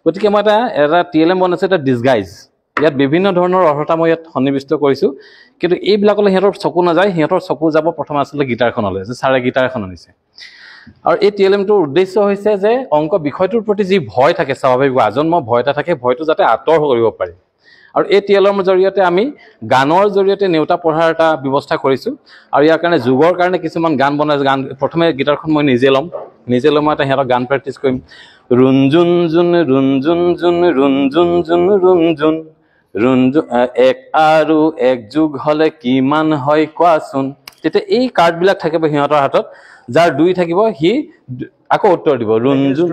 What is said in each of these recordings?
গতিকে মই এটা TLM বনাইছোঁ, এটা ডিছগাইজ। ইয়াত বিভিন্ন ধৰণৰ অৰ্হতা মই ইয়াত সন্নিৱিষ্ট কৰিছোঁ, কিন্তু এইবিলাকলৈ সিহঁতৰ চকু নাযায়। সিহঁতৰ চকু যাব প্ৰথম আচলতে গীটাৰখনলৈ, যে ছাৰে গীটাৰ এখন আনিছে। আৰু এই TLMটোৰ উদ্দেশ্য হৈছে যে অংক বিষয়টোৰ প্ৰতি যি ভয় থাকে, স্বাভাৱিক আজন্ম ভয় এটা থাকে, ভয়টো যাতে আঁতৰ কৰিব পাৰি। আৰু এই TLMৰ জৰিয়তে আমি গানৰ জৰিয়তে নেওতা পঢ়াৰ এটা ব্যৱস্থা কৰিছোঁ। আৰু ইয়াৰ কাৰণে যোগৰ কাৰণে কিছুমান গান বনাই, গান প্ৰথমে গীটাৰখন মই নিজে ল'ম মই এটা সিহঁতক গান প্ৰেক্টিছ কৰিম। Runjun June Runjun June Runjun June Runjun Runjun, এক আৰু এক যোগ হ'লে কিমান হয় কোৱাচোন। তেতিয়া এই কাৰ্ডবিলাক থাকিব সিহঁতৰ হাতত, যাৰ 2 থাকিব সি আকৌ উত্তৰ দিব। ৰুণজুন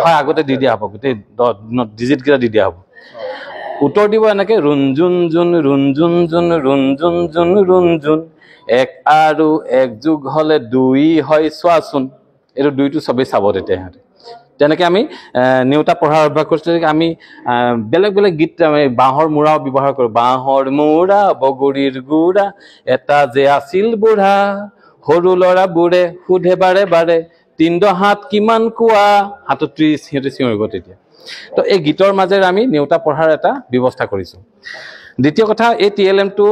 হয়, আগতে দি দিয়া হ'ব, গোটেই ডিজিট কেইটা দি দিয়া হ'ব। উত্তৰ দিব এনেকে, Runjun June Runjun June Runjun June Runjun, এক আৰু এক যোগ হ'লে 2 হয় চোৱাচোন। এইটো 2টো চবেই চাব তেতিয়া সিহঁতে। তেনেকৈ আমি নেওতা পঢ়াৰ অভ্যাস কৰিছোঁ। আমি বেলেগ বেলেগ গীত আমি বাঁহৰ মূৰাও ব্যৱহাৰ কৰোঁ। বাঁহৰ মূৰা বগৰীৰ গুড়া, এটা যে আছিল বুঢ়া, সৰু ল'ৰাবোৰে সোধে বাৰে বাৰে, 3 হাত কিমান কোৱা, হাতত 30 সিহঁতে চিঞৰিব তেতিয়া। তো এই গীতৰ মাজেৰে আমি নেওতা পঢ়াৰ এটা ব্যৱস্থা কৰিছোঁ। দ্বিতীয় কথা, এই TLMটো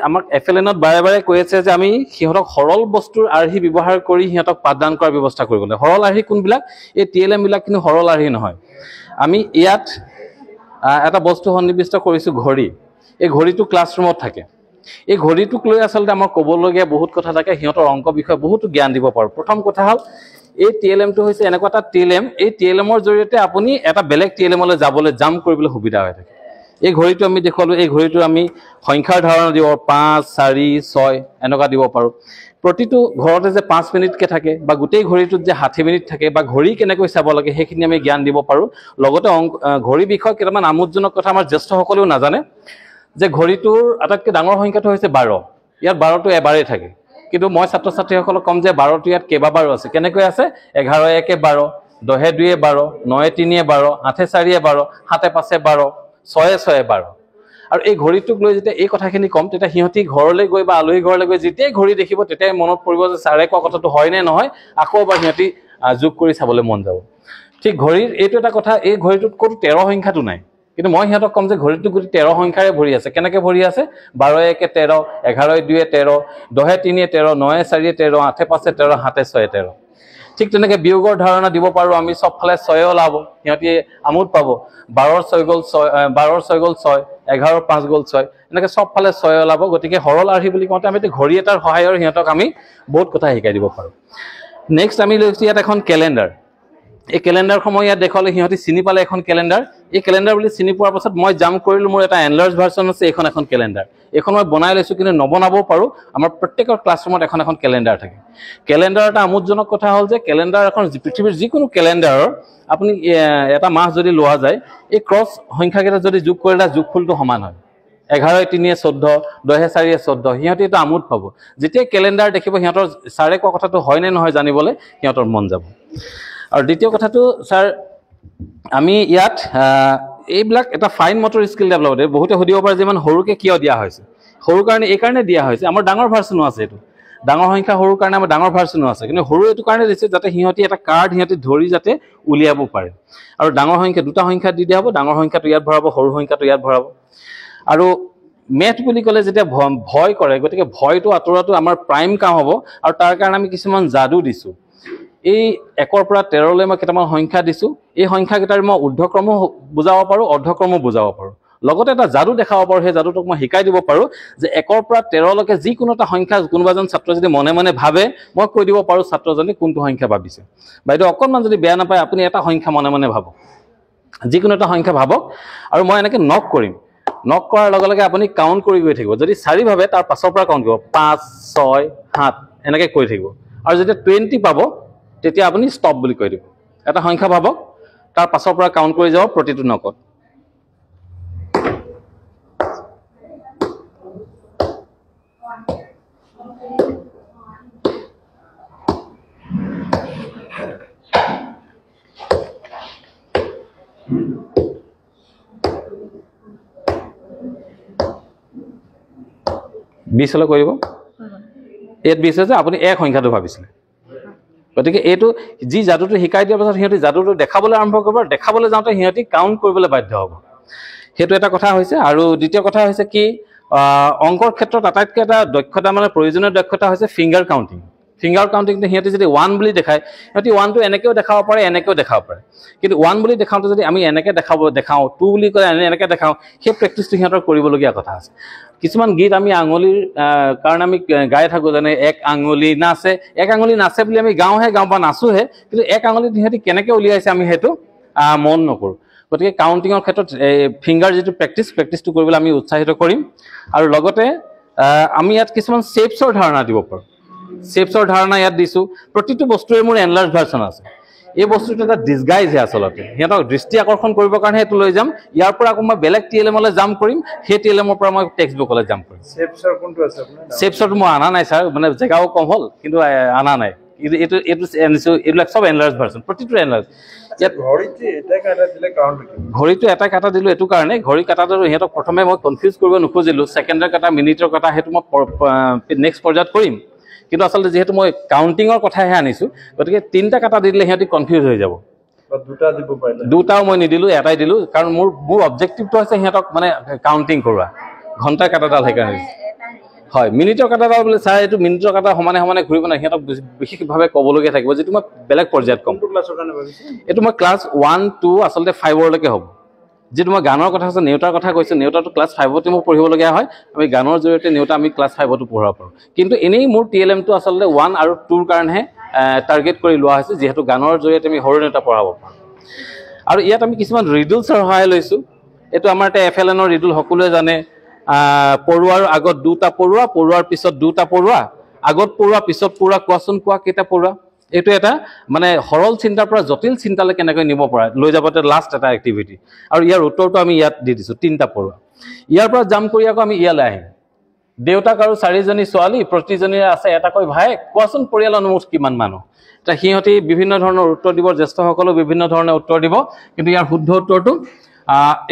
আমাক FLNত বাৰে বাৰে কৈ আছে যে আমি সিহঁতক সৰল বস্তুৰ আৰ্হি ব্যৱহাৰ কৰি সিহঁতক পাঠদান কৰাৰ ব্যৱস্থা কৰিব লাগে। সৰল আৰ্হি কোনবিলাক? এই TLM বিলাক কিন্তু সৰল আৰ্হি নহয়। আমি ইয়াত এটা বস্তু সন্নিৱিষ্ট কৰিছোঁ, ঘড়ী। এই ঘড়ীটো ক্লাছৰুমত থাকে। এই ঘড়ীটোক লৈ আচলতে আমাৰ ক'বলগীয়া বহুত কথা থাকে। সিহঁতৰ অংক বিষয়ে বহুতো জ্ঞান দিব পাৰোঁ। প্ৰথম কথা হ'ল, এই TLMটো হৈছে এনেকুৱা এটা TLM, এই TLMৰ জৰিয়তে আপুনি এটা বেলেগ TLMলৈ জাম্প কৰিবলৈ সুবিধা হৈ থাকে। এই ঘড়ীটো আমি দেখুৱালোঁ। এই ঘড়ীটো আমি সংখ্যাৰ ধাৰণা দিব, 5, 4, 6 এনেকুৱা দিব পাৰোঁ। প্ৰতিটো ঘৰতে যে 5 মিনিটকৈ থাকে, বা গোটেই ঘড়ীটোত যে 60 মিনিট থাকে, বা ঘড়ী কেনেকৈ চাব লাগে সেইখিনি আমি জ্ঞান দিব পাৰোঁ। লগতে ঘড়ী বিষয়ক কেইটামান আমোদজনক কথা আমাৰ জ্যেষ্ঠসকলেও নাজানে, যে ঘড়ীটোৰ আটাইতকৈ ডাঙৰ সংখ্যাটো হৈছে 12। ইয়াত 12টো এবাৰেই থাকে, কিন্তু মই ছাত্ৰ ছাত্ৰীসকলক ক'ম যে 12টো ইয়াত কেইবাবাৰো আছে। কেনেকৈ আছে? 11 1 12, 10 2 12, 9 3 12, 8 4 12, 7 5 12, 6 6 12। আৰু এই ঘড়ীটোক লৈ যেতিয়া এই কথাখিনি ক'ম, তেতিয়া সিহঁতি ঘৰলৈ গৈ বা আলহী ঘৰলৈ গৈ যেতিয়াই ঘড়ী দেখিব, তেতিয়াই মনত পৰিব যে ছাৰে কোৱা কথাটো হয় নে নহয়, আকৌ এবাৰ সিহঁতি যোগ কৰি চাবলৈ মন যাব। ঠিক ঘড়ীৰ এইটো এটা কথা, এই ঘড়ীটোত ক'তো 13 সংখ্যাটো নাই, কিন্তু মই সিহঁতক ক'ম যে ঘড়ীটো গোটেই 13 সংখ্যাৰে ভৰি আছে। কেনেকৈ ভৰি আছে? 12 1 13, 11 2 13, 10 3 13, 9 4 13, 8 5 13, 7 6 13। ঠিক তেনেকৈ বিয়োগৰ ধাৰণা দিব পাৰোঁ আমি। চবফালে 6 ওলাব, সিহঁতি আমোদ পাব। 12 6 গ'ল 6, 12 6 গ'ল 6, 11 5 গ'ল 6, এনেকৈ চবফালে 6 ওলাব। গতিকে সৰল আৰ্হি বুলি কওঁতে আমি ঘড়ী এটাৰ সহায়ৰ সিহঁতক আমি বহুত কথা শিকাই দিব পাৰোঁ। নেক্সট আমি লৈছোঁ ইয়াত এখন কেলেণ্ডাৰ। এই কেলেণ্ডাৰখন মই ইয়াত দেখুৱালে সিহঁতি চিনি পালে এখন কেলেণ্ডাৰ। এই কেলেণ্ডাৰ বুলি চিনি পোৱাৰ পাছত মই জাম্প কৰিলোঁ, মোৰ এটা এনলাৰ্জ ভাৰ্চন আছে, এখন কেলেণ্ডাৰ। এইখন মই বনাই লৈছোঁ, কিন্তু নবনাবও পাৰোঁ। আমাৰ প্ৰত্যেকৰ ক্লাছৰুমত এখন কেলেণ্ডাৰ থাকে। কেলেণ্ডাৰ এটা আমোদজনক কথা হ'ল যে কেলেণ্ডাৰ এখন পৃথিৱীৰ যিকোনো কেলেণ্ডাৰৰ আপুনি এটা মাহ যদি লোৱা যায়, এই ক্ৰছ সংখ্যাকেইটা যদি যোগ কৰিলে যোগফলটো সমান হয়। 11 3 14, 10 4 14। সিহঁতি এটা আমোদ পাব। যেতিয়া কেলেণ্ডাৰ দেখিব, সিহঁতৰ ছাৰে কোৱা কথাটো হয় নে নহয় জানিবলৈ সিহঁতৰ মন যাব। আৰু দ্বিতীয় কথাটো, ছাৰ আমি ইয়াত এইবিলাক এটা ফাইন মটৰ স্কিল ডেভেলপ। বহুতে সুধিব পাৰে যে ইমান সৰুকৈ কিয় দিয়া হৈছে? সৰু কাৰণে এই কাৰণে দিয়া হৈছে, আমাৰ ডাঙৰ ভাৰ্চনো আছে। এইটো ডাঙৰ সংখ্যা সৰুৰ কাৰণে আমাৰ ডাঙৰ ভাৰ্চনো আছে, কিন্তু সৰু এইটো কাৰণে দিছে যাতে সিহঁতি এটা কাৰ্ড সিহঁতি ধৰি যাতে উলিয়াব পাৰে। আৰু ডাঙৰ সংখ্যা 2টা সংখ্যা দি দিয়া হ'ব, ডাঙৰ সংখ্যাটো ইয়াত ভৰাব, সৰু সংখ্যাটো ইয়াত ভৰাব। আৰু মেথ বুলি ক'লে যেতিয়া ভয় কৰে, গতিকে ভয়টো আঁতৰোৱাটো আমাৰ প্ৰাইম কাম হ'ব। আৰু তাৰ কাৰণে আমি কিছুমান যাদু দিছোঁ। এই 1ৰ পৰা 13লৈ মই কেইটামান সংখ্যা দিছোঁ। এই সংখ্যাকেইটাৰ মই ঊৰ্ধ্বক্ৰমো বুজাব পাৰোঁ, অৰ্ধক্ৰমো বুজাব পাৰোঁ। লগতে এটা যাদু দেখাব পাৰোঁ। সেই যাদুটোক মই শিকাই দিব পাৰোঁ যে 1ৰ পৰা 13লৈকে যিকোনো এটা সংখ্যা কোনোবা এজন ছাত্ৰ যদি মনে মনে ভাবে, মই কৈ দিব পাৰোঁ ছাত্ৰজনে কোনটো সংখ্যা ভাবিছে। বাইদেউ অকণমান যদি বেয়া নাপায়, আপুনি এটা সংখ্যা মনে মনে ভাবক, যিকোনো এটা সংখ্যা ভাবক, আৰু মই এনেকৈ নক কৰিম। নক কৰাৰ লগে লগে আপুনি কাউণ্ট কৰি গৈ থাকিব। যদি 4 ভাবে, তাৰ পাছৰ পৰা কাউণ্ট কৰিব, 5 6 7 এনেকৈ কৈ থাকিব। আৰু যেতিয়া 20 পাব, তেতিয়া আপুনি ষ্টপ বুলি কৈ দিব। এটা সংখ্যা ভাবক, তাৰ পাছৰ পৰা কাউণ্ট কৰি যাব প্ৰতিটো নকত। বিশলৈ কৰিব। ইয়াত 20 হৈছে, আপুনি এক সংখ্যাটো ভাবিছিলে, গতিকে এইটো যি যাদুটো শিকাই দিয়াৰ পাছত সিহঁতি যাদুটো দেখাবলৈ আৰম্ভ কৰিব, দেখাবলৈ যাওঁতে সিহঁতি কাউণ্ট কৰিবলৈ বাধ্য হ'ব। সেইটো এটা কথা হৈছে। আৰু দ্বিতীয় কথা হৈছে কি, অংকৰ ক্ষেত্ৰত আটাইতকৈ এটা দক্ষতা মানে প্ৰয়োজনীয় দক্ষতা হৈছে ফিংগাৰ কাউণ্টিং। ফিংগাৰ কাউণ্টিংটো সিহঁতি যদি 1 বুলি দেখায়, সিহঁতি 1টো এনেকৈও দেখাব পাৰে, এনেকৈও দেখাব পাৰে। কিন্তু 1 বুলি দেখাওঁতে যদি আমি এনেকৈ দেখাওঁ, 2 বুলি কয় এনেকৈ দেখাওঁ, সেই প্ৰেক্টিচটো সিহঁতৰ কৰিবলগীয়া কথা আছে। কিছুমান গীত আমি আঙুলিৰ কাৰণে আমি গাই থাকোঁ, যেনে 1 আঙুলি নাচে, 1 আঙুলি নাচে বুলি আমি গাওঁ বা নাচোহে, কিন্তু 1 আঙুলিত সিহঁতি কেনেকৈ উলিয়াইছে আমি সেইটো মন নকৰোঁ। গতিকে কাউণ্টিঙৰ ক্ষেত্ৰত ফিংগাৰ যিটো প্ৰেক্টিচটো কৰিবলৈ আমি উৎসাহিত কৰিম। আৰু লগতে আমি ইয়াত কিছুমান শ্বেপছৰ ধাৰণা দিব পাৰোঁ। শ্বেপছৰ ধাৰণা ইয়াত দিছোঁ। প্ৰতিটো বস্তুৰে মোৰ এনলাৰ্জ ভাৰ্চন আছে। এই বস্তুটো এটা ডিছগাইজহে আচলতে, সিহঁতক দৃষ্টি আকৰ্ষণ কৰিবৰ কাৰণে সেইটো লৈ যাম। ইয়াৰ পৰা আকৌ মই বেলেগ TLM-লৈ জাম্প কৰিম, সেই TLM-ৰ পৰা মই টেক্সট বুকলৈ জাম্প কৰিম। শ্বেপছৰটো মই অনা নাই ছাৰ, মানে জেগাও কম হ'ল, কিন্তু অনা নাই। এইটো আনিছোঁ, এইবিলাক চব এনলাৰ্জ ভাৰ্চন, প্ৰতিটো এনলাৰ্জ। ইয়াত ঘড়ীটো এটা কাটা দিলোঁ এইটো কাৰণে, ঘড়ী কাটাটো সিহঁতক প্ৰথমে মই কনফিউজ কৰিব নোখোজিলোঁ। ছেকেণ্ডৰ কাটা, মিনিটৰ কাটা সেইটো মই নেক্সট পৰ্যায়ত কৰিম। কিন্তু আচলতে যিহেতু মই কাউণ্টিঙৰ কথাহে আনিছোঁ, গতিকে 3টা কাটা দি দিলে সিহঁতি কনফিউজ হৈ যাব। 2টাও মই নিদিলোঁ, এটাই দিলোঁ, কাৰণ মোৰ অবজেক্টিভটো হৈছে সিহঁতক মানে কাউণ্টিং কৰোৱা। ঘণ্টাৰ কাটাডাল সেইকাৰণে হয়। মিনিটৰ কাটাডাল বোলে ছাৰ এইটো মিনিটৰ কাটা সমানে ঘূৰিব নাই, সিহঁতক বিশেষভাৱে ক'বলগীয়া থাকিব, যিটো মই বেলেগ পৰ্যায়ত ক'ম। এইটো মই ক্লাছ 1, 2 আচলতে 5লৈকে হ'ব। যিটো মই গানৰ কথা কৈছোঁ, নেওতাৰ কথা কৈছোঁ, নেওতাটো ক্লাছ 5তে মোক পঢ়িবলগীয়া হয়। আমি গানৰ জৰিয়তে নেওতা আমি ক্লাছ 5তো পঢ়াব পাৰোঁ। কিন্তু এনেই মোৰ TLM-টো আচলতে 1 আৰু 2ৰ কাৰণেহে টাৰ্গেট কৰি লোৱা হৈছে, যিহেতু গানৰ জৰিয়তে আমি সৰু নেওতা পঢ়াব পাৰোঁ। আৰু ইয়াত আমি কিছুমান ৰিডুলছৰ সহায় লৈছোঁ। এইটো আমাৰ এতিয়া FLN-ৰ ৰিডুল সকলোৱে জানে। পৰুৱাৰ আগত 2টা পৰুৱা, পৰুৱাৰ পিছত 2টা পৰুৱা, আগত পৰুৱা পিছত পৰুৱা, কোৱাচোন কোৱা কেইটা পৰুৱা। এইটো এটা মানে সৰল চিন্তাৰ পৰা জটিল চিন্তালৈ কেনেকৈ নিব পৰা লৈ যাব, লাষ্ট এটা এক্টিভিটি। আৰু ইয়াৰ উত্তৰটো আমি ইয়াত দি দিছোঁ, 3টা পৰুৱা। ইয়াৰ পৰা জাম্প কৰি আকৌ আমি ইয়ালৈ আহিম। দেউতাক আৰু 4জনী ছোৱালী, প্ৰতিজনীৰে আছে এটাকৈ ভায়েক, কোৱাচোন পৰিয়ালৰ মুঠ কিমান মানুহ। এতিয়া সিহঁতি বিভিন্ন ধৰণৰ উত্তৰ দিব, জ্যেষ্ঠসকলেও বিভিন্ন ধৰণে উত্তৰ দিব, কিন্তু ইয়াৰ শুদ্ধ উত্তৰটো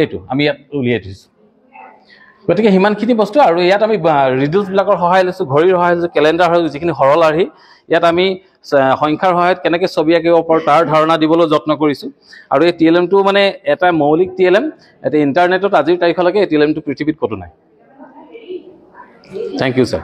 এইটো আমি ইয়াত উলিয়াই দিছোঁ। গতিকে সিমানখিনি বস্তু। আৰু ইয়াত আমি ৰিডুলছবিলাকৰ সহায় লৈছোঁ, ঘড়ীৰ সহায় লৈছোঁ, কেলেণ্ডাৰ হৈ যিখিনি সৰল আৰ্হি। ইয়াত আমি সংখ্যাৰ সহায়ত কেনেকৈ ছবি আঁকিব পাৰোঁ তাৰ ধাৰণা দিবলৈ যত্ন কৰিছোঁ। আৰু এই TLM-টো মানে এটা মৌলিক TLM। এতিয়া ইণ্টাৰনেটত আজিৰ তাৰিখলৈকে এই TLM-টো পৃথিৱীত ক'তো নাই। Thank you sir.